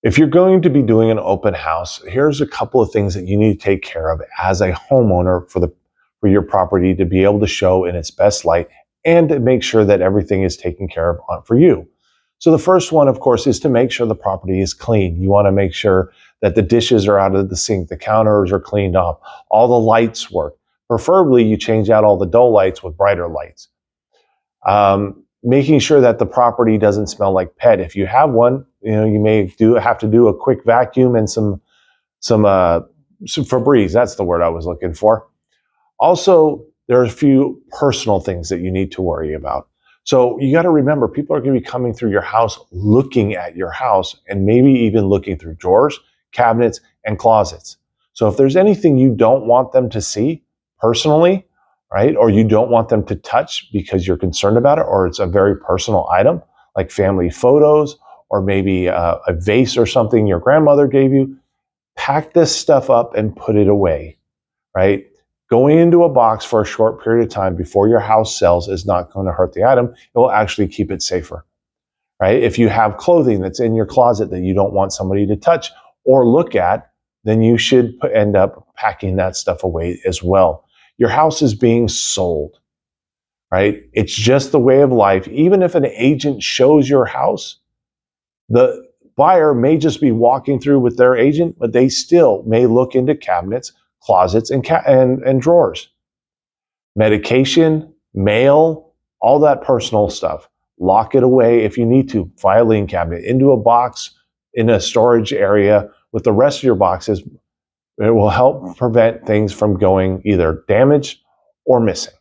If you're going to be doing an open house, here's a couple of things that you need to take care of as a homeowner for your property to be able to show in its best light and to make sure that everything is taken care of for you. So the first one, of course, is to make sure the property is clean. You want to make sure that the dishes are out of the sink, the counters are cleaned off, all the lights work. Preferably, you change out all the dull lights with brighter lights. Making sure that the property doesn't smell like pet. If you have one, you may have to do a quick vacuum and some Febreze. That's the word I was looking for. Also, there are a few personal things that you need to worry about. So you got to remember, people are going to be coming through your house, looking at your house, and maybe even looking through drawers, cabinets, and closets. So if there's anything you don't want them to see personally, right, or you don't want them to touch because you're concerned about it, or it's a very personal item like family photos, or maybe a vase or something your grandmother gave you, pack this stuff up and put it away, right? Going into a box for a short period of time before your house sells is not going to hurt the item. It will actually keep it safer, right? If you have clothing that's in your closet that you don't want somebody to touch or look at, then you should end up packing that stuff away as well. Your house is being sold, right? It's just the way of life. Even if an agent shows your house, the buyer may just be walking through with their agent, but they still may look into cabinets, closets, and drawers. Medication, mail, all that personal stuff. Lock it away if you need to. Filing cabinet into a box in a storage area with the rest of your boxes. It will help prevent things from going either damaged or missing.